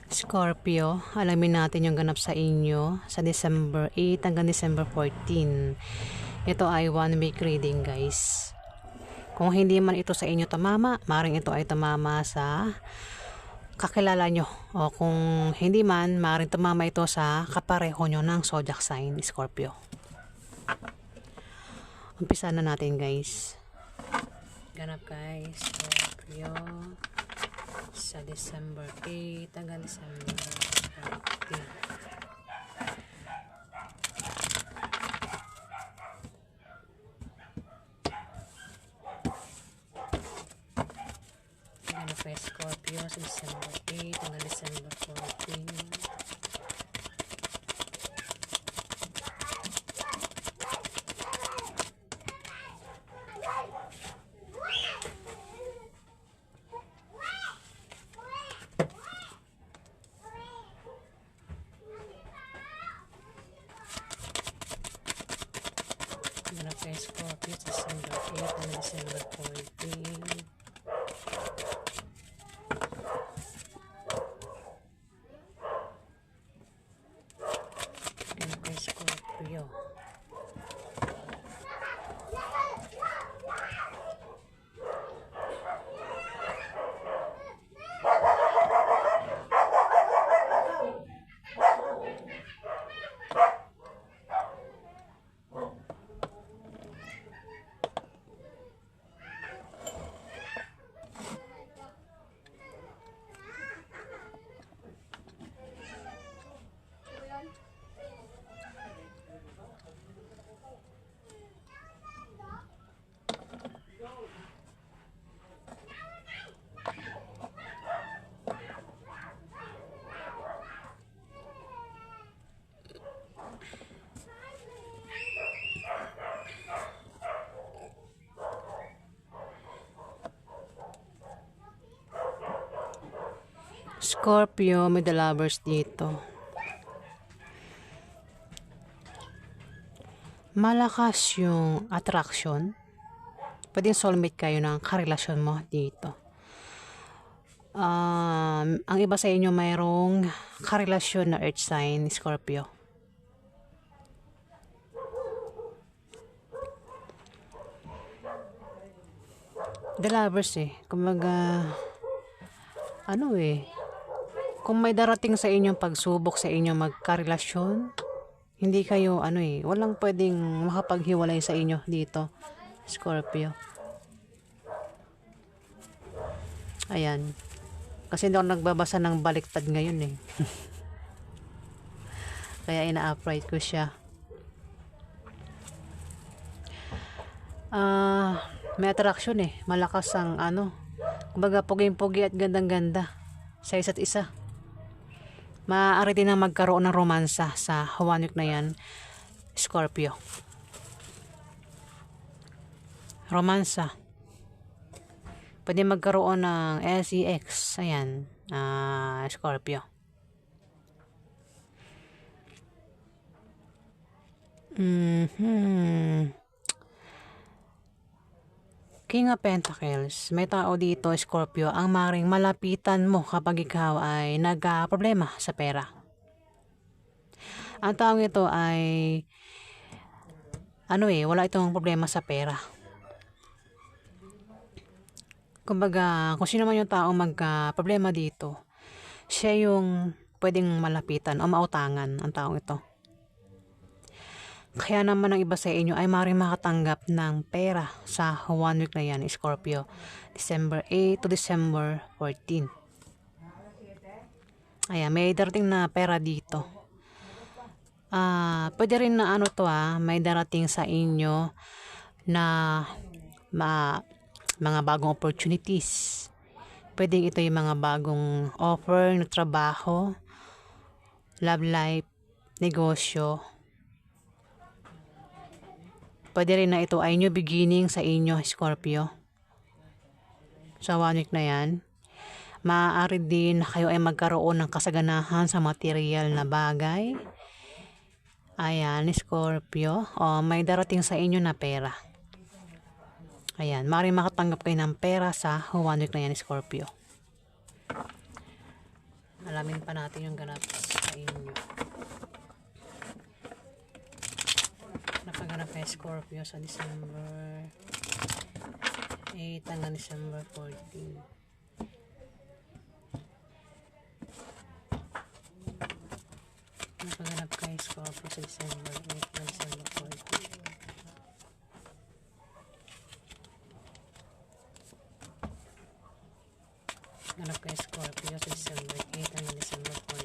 Scorpio, alamin natin yung ganap sa inyo sa December 8 hanggang December 14. Ito ay 1 week reading, guys. Kung hindi man ito sa inyo tamama, maring ito ay tamama sa kakilala nyo. O kung hindi man, maring tamama ito sa kapareho nyo ng zodiac sign, Scorpio. Umpisa na natin, guys. Ganap, guys. Scorpio sa December 8 hanggang December 14. Ano pa Scorpio sa December 8 hanggang December 14. Ano pa Scorpio sa December 8 hanggang December 14. Scorpio. Scorpio, may the lovers dito. Malakas yung attraction. Pwedeng soulmate kayo ng karelasyon mo dito. Ang iba sa inyo mayroong karelasyon na earth sign, Scorpio. The lovers kumbaga, kung may darating sa inyong pagsubok sa inyong magkarelasyon, hindi kayo, walang pwedeng makapaghiwalay sa inyo dito, Scorpio. Ayan. Kasi hindi ako nagbabasa ng baliktad ngayon Kaya ina-upright ko siya. May attraction Malakas ang kumbaga puging-pugi at gandang-ganda sa isa't isa. Maaari din na magkaroon ng romansa sa 1 week na yan, Scorpio. Romansa. Pwede magkaroon ng sex. Ayan. Scorpio. King of Pentacles. May tao dito, Scorpio, ang maring malapitan mo kapag ikaw ay nagka-problema sa pera. Ang taong ito ay wala itong problema sa pera. Kumbaga, kung sino man yung taong magka-problema dito, siya yung pwedeng malapitan o mautangan ang taong ito. Kaya naman ang iba sa inyo ay maaaring makatanggap ng pera sa 1 week na yan, Scorpio. December 8 to December 14. Ayan, may darating na pera dito. Pwede rin na may darating sa inyo na mga bagong opportunities. Pwedeng ito yung mga bagong offer na trabaho, love life, negosyo. Pwede rin na ito ay new beginning sa inyo, Scorpio. Sa 1 week na yan. Maaari din na kayo ay magkaroon ng kasaganahan sa material na bagay. Ayan, Scorpio. May darating sa inyo na pera. Ayan, maaaring makatanggap kayo ng pera sa 1 week na yan, Scorpio. Alamin pa natin yung ganap sa inyo. Napaganap kay Scorpio sa December 8 hanggang December 14. Napaganap kay Scorpio sa December 8 hanggang December 14. Ganap kay Scorpio sa December 8 hanggang December 14.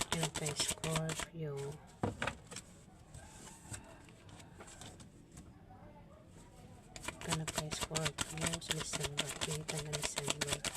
Ganap kay Scorpio. Ganap kay Scorpio sa December 8 hanggang December 14.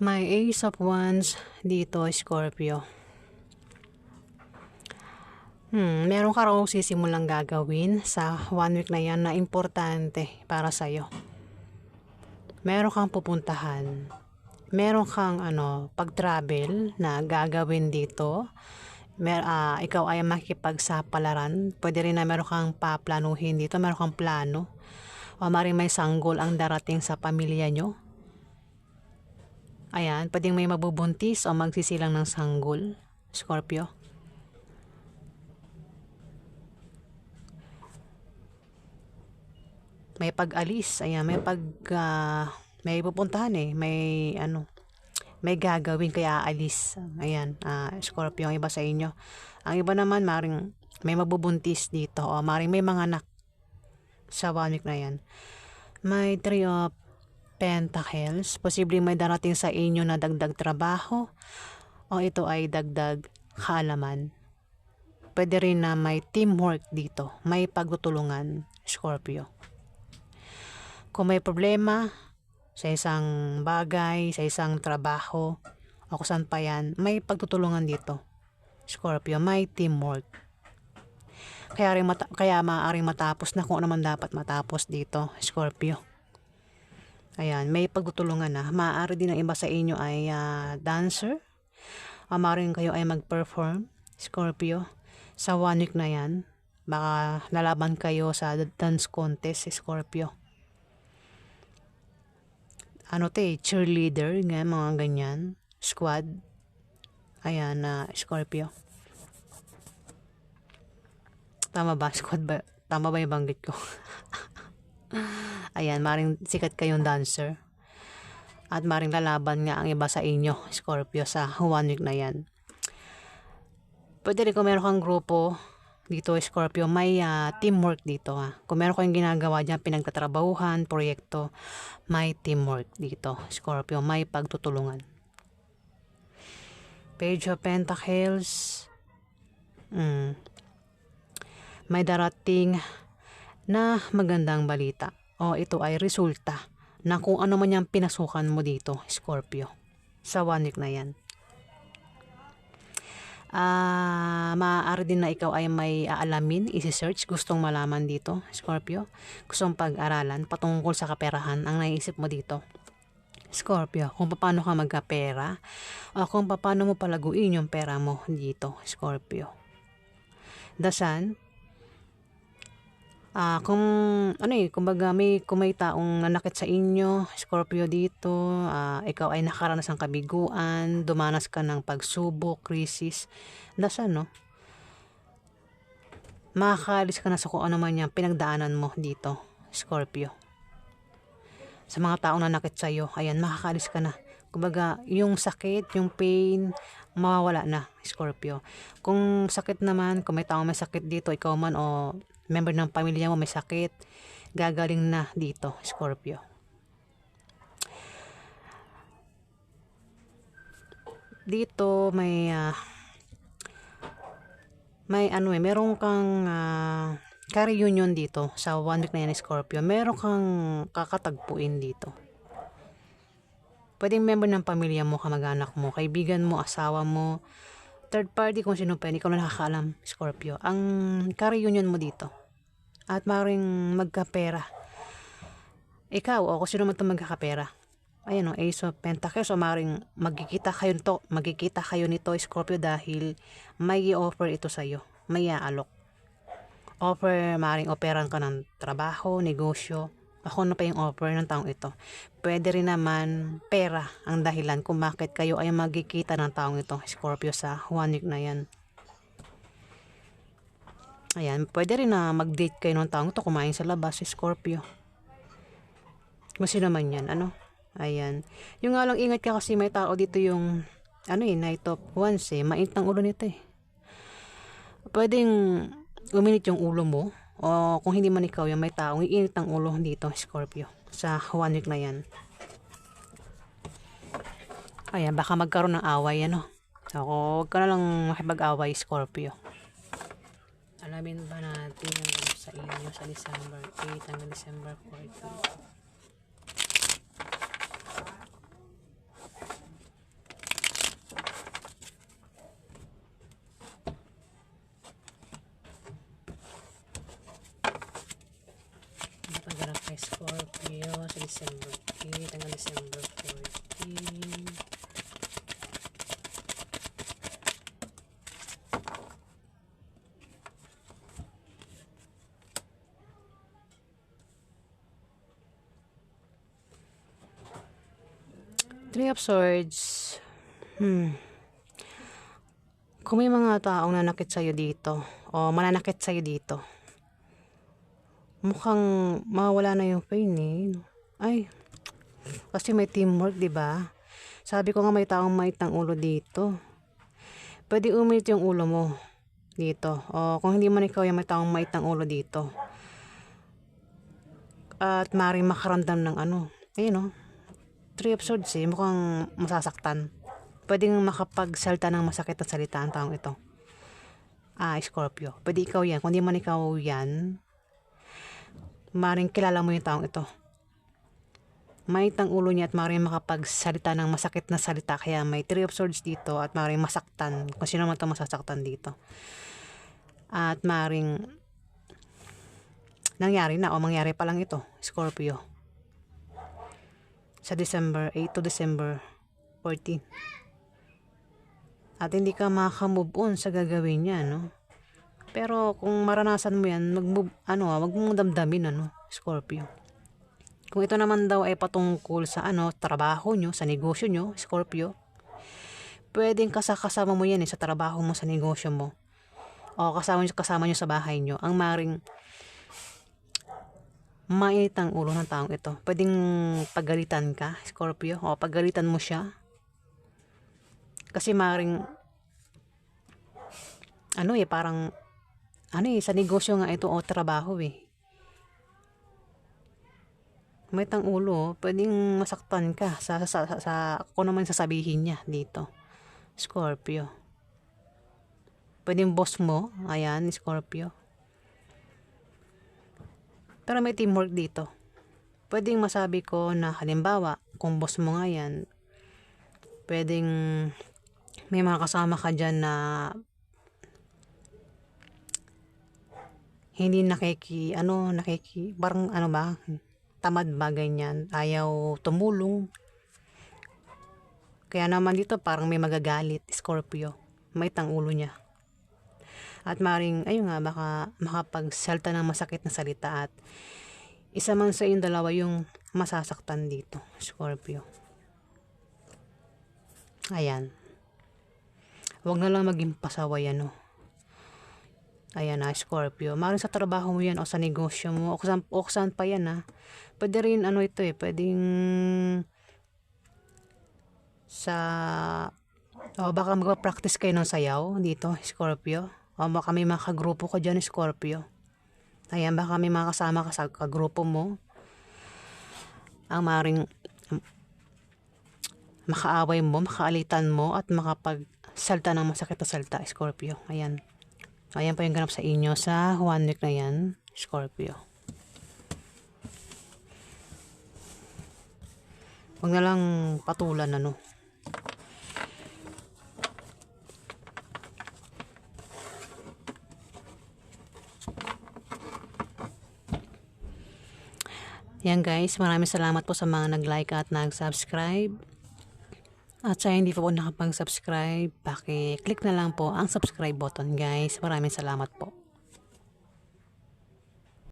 May Ace of Wands dito, Scorpio. Meron ka raw sisimulang gagawin sa 1 week na yan na importante para sa'yo. Meron kang pupuntahan. Meron kang pag-travel na gagawin dito. Ikaw ay makikipagsapalaran. Pwede rin na meron kang paplanuhin dito. Meron kang plano. O maring may sanggol ang darating sa pamilya nyo. Ayan, pwedeng may mabubuntis o magsisilang ng sanggol, Scorpio. May pag-alis, ayan, may pupuntahan may gagawin kaya aalis. Ayan, Scorpio ang iba sa inyo. Ang iba naman, maring may mabubuntis dito o maring may mga anak sa 1 week na yan. May 3 of Pentacles, posibleng may darating sa inyo na dagdag trabaho o ito ay dagdag kaalaman. Pwede rin na may teamwork dito, may pagtutulungan, Scorpio. Kung may problema sa isang bagay, sa isang trabaho o kung saan pa yan, may pagtutulungan dito, Scorpio, may teamwork. Kaya maaaring matapos na kung ano man dapat matapos dito, Scorpio. Ayan, may pagtutulungan na. Maaari din ang iba sa inyo ay dancer. Maaaring kayo ay mag-perform, Scorpio. Sa 1 week na yan, baka lalaban kayo sa dance contest, Scorpio. Cheerleader, mga ganyan. Squad. Ayan, Scorpio. Tama ba? Squad ba? Tama ba yung banggit ko? Ayan, maring sikat kayong dancer. At maring lalaban nga ang iba sa inyo, Scorpio, sa 1 week na yan. Pwede rin kung meron kang grupo dito, Scorpio, may teamwork dito. Kung meron kang ginagawa dyan, pinagtatrabahuhan, proyekto, may teamwork dito, Scorpio, may pagtutulungan. Page of Pentacles. May darating na magandang balita o ito ay resulta na kung ano man yung pinasukan mo dito, Scorpio, sa 1 week na yan. Maaari din na ikaw ay may aalamin, isi-search, gustong malaman dito, Scorpio, gustong pag-aralan patungkol sa kaperahan ang naiisip mo dito. Scorpio, kung paano ka magkapera o kung paano mo palaguin yung pera mo dito, Scorpio. The Sun, kung kumbaga kung may taong nanakit sa inyo, Scorpio dito, ikaw ay nakaranas ng kabiguan, dumanas ka ng pagsubok, krisis, The Sun, no? Makakaalis ka na sa kung ano man yung pinagdaanan mo dito, Scorpio. Sa mga taong nanakit sa'yo, ayan, makakaalis ka na. Kumbaga, yung sakit, yung pain, mawawala na, Scorpio. Kung sakit naman, kung may taong may sakit dito, ikaw man o member ng pamilya mo may sakit, gagaling na dito, Scorpio. Dito meron kang ka-reunion dito sa 1 week na yan, Scorpio. Meron kang kakatagpuin dito. Pwedeng member ng pamilya mo, kamag-anak mo, kaibigan mo, asawa mo, third party, kung sino pa, ikaw na nakakaalam, Scorpio. Ang ka-reunion mo dito. At maaaring magkapera. Ikaw o kung sino man itong magkakapera. Ayan o, Ace of Pentacles. So maaaring magkikita kayo nito, Scorpio, dahil may i-offer ito sa'yo. May i-alok. Offer, maaaring operan ka ng trabaho, negosyo, ako na pa yung offer ng taong ito. Pwede rin naman pera ang dahilan kung bakit kayo ay magkikita ng taong ito, Scorpio, sa 1 week na yan. Ayan, pwede rin na mag-date kayo ng taong ito, kumain sa labas, Scorpio. Kung sino man yan, Ayan. Yung nga lang, ingat ka kasi may tao dito yung, Knight of Wands, mainit ang ulo nito, Pwedeng uminit yung ulo mo, o kung hindi man ikaw, yung may taong iinit ang ulo dito, Scorpio, sa 1 week na yan. Ayan, baka magkaroon ng away, Ako, huwag ka na lang makipag-away, Scorpio. Alamin ba natin yung sa inyo sa December 8 hanggang December 14? Pagharap kay Scorpio sa December 8 hanggang December 14. Three of Swords. Kung may mga taong nanakit sa'yo dito, o mananakit sa'yo dito, mukhang mawala na yung pain, Ay, kasi may teamwork, diba? Sabi ko nga may taong mait ng ulo dito. Pwede uminit yung ulo mo dito. O kung hindi man ikaw yung may taong mait ng ulo dito. At maaaring makaramdam ng ayun, Three of Swords, mukhang masasaktan. Pwedeng makapagsalta ng masakit na salita ang taong ito. Scorpio. Pwede ikaw yan. Kung di man ikaw yan, maaaring kilala mo yung taong ito. Mait ang ulo niya at maaaring makapagsalita ng masakit na salita. Kaya may Three of Swords dito at maaaring masaktan. Kung sino man ito masasaktan dito. At maaaring nangyari na o mangyari pa lang ito, Scorpio. Sa December 8 to December 14. At hindi ka maka-move on sa gagawin niya, Pero kung maranasan mo yan, wag mong damdamin, Scorpio. Kung ito naman daw ay patungkol sa trabaho nyo, sa negosyo nyo, Scorpio, pwedeng kasama mo yan sa trabaho mo, sa negosyo mo. O kasama nyo sa bahay nyo. Ang maring mainit ang ulo ng taong ito. Pwedeng pagalitan ka, Scorpio, o pagalitan mo siya. Kasi maring parang sa negosyo nga ito o trabaho, may tang ulo, pwedeng masaktan ka sa kung naman sasabihin niya dito, Scorpio. Pwedeng boss mo, ayan, Scorpio. Pero may teamwork dito. Pwedeng masabi ko na halimbawa, kung boss mo nga yan, pwedeng may mga kasama ka dyan na hindi parang tamad ba ganyan, ayaw tumulong, Kaya naman dito parang may magagalit, Scorpio. May tang ulo niya. At maring, ayun nga, baka makapagsalta ng masakit na salita at isa man sa yung dalawa yung masasaktan dito, Scorpio. Ayan. Huwag na lang maging pasaway, ano. Ayan na, Scorpio. Maring sa trabaho mo yan o sa negosyo mo. O saan pa yan, ha. Pwede rin, ano ito eh, pwedeng sa... O baka magpa-practice kayo ng sayaw dito, Scorpio. O baka may mga kagrupo ka dyan, Scorpio. Ayan, baka may mga kasama ka sa kagrupo mo. Ang maring makaaway mo, makaalitan mo, at makapagsalta ng masakit na salta, Scorpio. Ayan. Ayan po yung ganap sa inyo sa 1 week na yan, Scorpio. Huwag na lang patulan, ano. Yan guys, maraming salamat po sa mga nag-like at nag-subscribe. At sa hindi po nakapag-subscribe, paki-click na lang po ang subscribe button guys. Maraming salamat po.